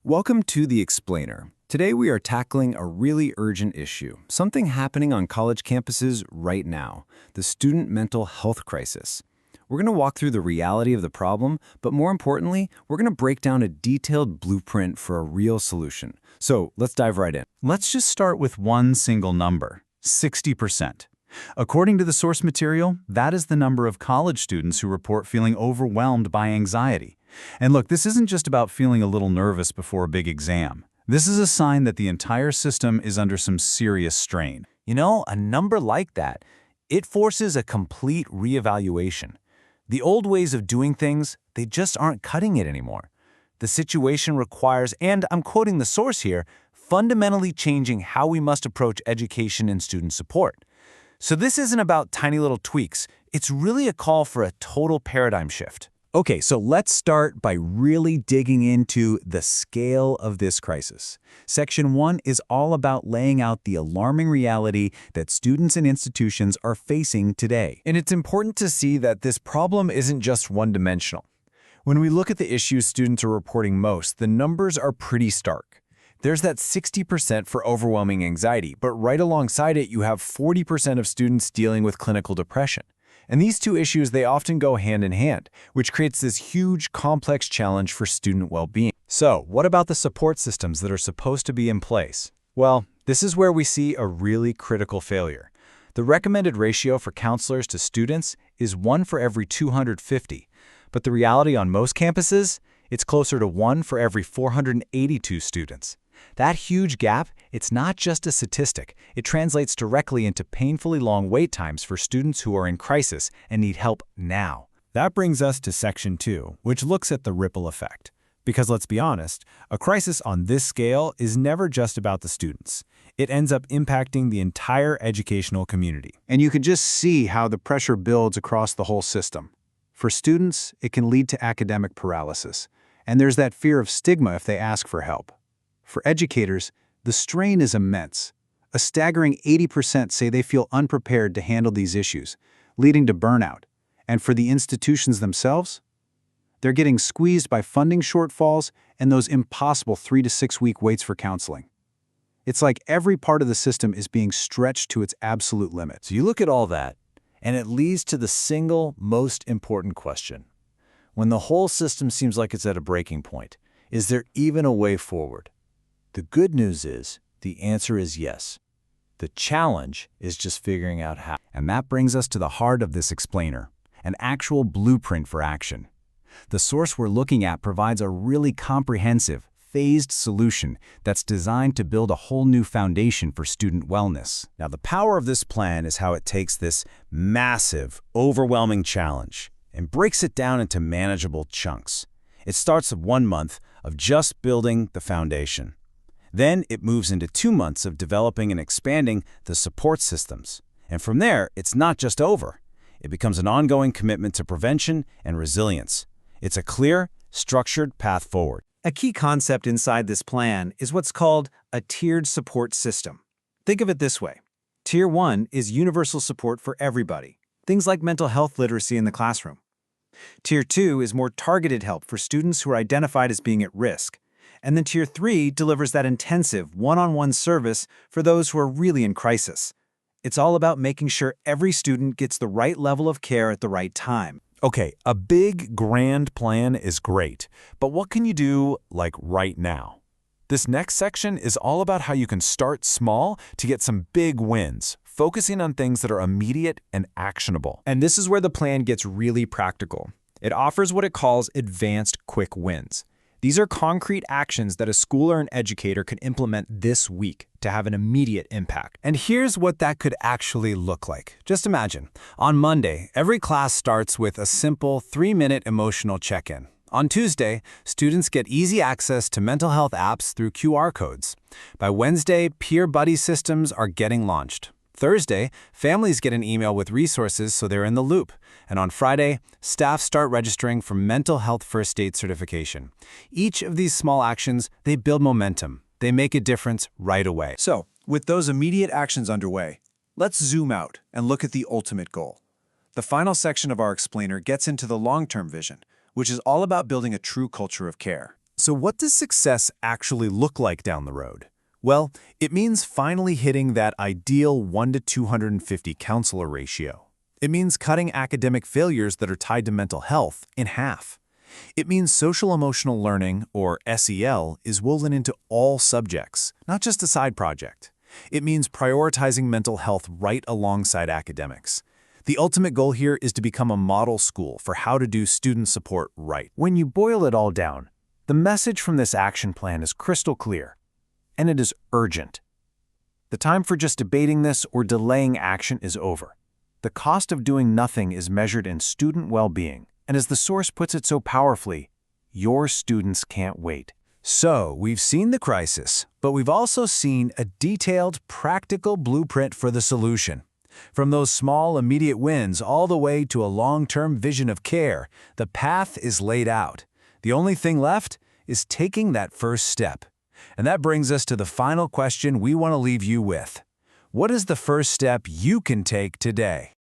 Welcome to The Explainer. Today we are tackling a really urgent issue, something happening on college campuses right now, the student mental health crisis. We're going to walk through the reality of the problem, but more importantly, we're going to break down a detailed blueprint for a real solution. So let's dive right in. Let's just start with one single number, 60%. According to the source material, that is the number of college students who report feeling overwhelmed by anxiety. And look, this isn't just about feeling a little nervous before a big exam. This is a sign that the entire system is under some serious strain. You know, a number like that, it forces a complete reevaluation. The old ways of doing things, they just aren't cutting it anymore. The situation requires, and I'm quoting the source here, fundamentally changing how we must approach education and student support. So this isn't about tiny little tweaks. It's really a call for a total paradigm shift. Okay, so let's start by really digging into the scale of this crisis. Section 1 is all about laying out the alarming reality that students and institutions are facing today. And it's important to see that this problem isn't just one-dimensional. When we look at the issues students are reporting most, the numbers are pretty stark. There's that 60% for overwhelming anxiety, but right alongside it, you have 40% of students dealing with clinical depression. And these two issues, they often go hand in hand, which creates this huge, complex challenge for student well-being. So, what about the support systems that are supposed to be in place? Well, this is where we see a really critical failure. The recommended ratio for counselors to students is 1 for every 250, but the reality on most campuses, it's closer to 1 for every 482 students. That huge gap, it's not just a statistic. It translates directly into painfully long wait times for students who are in crisis and need help now. That brings us to Section 2, which looks at the ripple effect. Because let's be honest, a crisis on this scale is never just about the students. It ends up impacting the entire educational community. And you can just see how the pressure builds across the whole system. For students, it can lead to academic paralysis. And there's that fear of stigma if they ask for help. For educators, the strain is immense. A staggering 80% say they feel unprepared to handle these issues, leading to burnout. And for the institutions themselves, they're getting squeezed by funding shortfalls and those impossible 3 to 6 week waits for counseling. It's like every part of the system is being stretched to its absolute limit. So you look at all that, and it leads to the single most important question. When the whole system seems like it's at a breaking point, is there even a way forward? The good news is, the answer is yes. The challenge is just figuring out how. And that brings us to the heart of this explainer, an actual blueprint for action. The source we're looking at provides a really comprehensive, phased solution that's designed to build a whole new foundation for student wellness. Now, the power of this plan is how it takes this massive, overwhelming challenge and breaks it down into manageable chunks. It starts with 1 month of just building the foundation. Then it moves into 2 months of developing and expanding the support systems. And from there, it's not just over. It becomes an ongoing commitment to prevention and resilience. It's a clear, structured path forward. A key concept inside this plan is what's called a tiered support system. Think of it this way. Tier 1 is universal support for everybody, things like mental health literacy in the classroom. Tier 2 is more targeted help for students who are identified as being at risk. And then Tier 3 delivers that intensive, one-on-one service for those who are really in crisis. It's all about making sure every student gets the right level of care at the right time. Okay, a big, grand plan is great, but what can you do, like, right now? This next section is all about how you can start small to get some big wins, focusing on things that are immediate and actionable. And this is where the plan gets really practical. It offers what it calls advanced quick wins. These are concrete actions that a school or an educator could implement this week to have an immediate impact. And here's what that could actually look like. Just imagine, on Monday, every class starts with a simple 3-minute emotional check-in. On Tuesday, students get easy access to mental health apps through QR codes. By Wednesday, peer buddy systems are getting launched. Thursday, families get an email with resources so they're in the loop. And on Friday, staff start registering for mental health first aid certification. Each of these small actions, they build momentum. They make a difference right away. So, with those immediate actions underway, let's zoom out and look at the ultimate goal. The final section of our explainer gets into the long-term vision, which is all about building a true culture of care. So what does success actually look like down the road? Well, it means finally hitting that ideal 1 to 250 counselor ratio. It means cutting academic failures that are tied to mental health in half. It means social-emotional learning, or SEL, is woven into all subjects, not just a side project. It means prioritizing mental health right alongside academics. The ultimate goal here is to become a model school for how to do student support right. When you boil it all down, the message from this action plan is crystal clear, and it is urgent. The time for just debating this or delaying action is over. The cost of doing nothing is measured in student well-being, and as the source puts it so powerfully, your students can't wait. So, we've seen the crisis, but we've also seen a detailed, practical blueprint for the solution. From those small, immediate wins all the way to a long-term vision of care, the path is laid out. The only thing left is taking that first step. And that brings us to the final question we want to leave you with. What is the first step you can take today?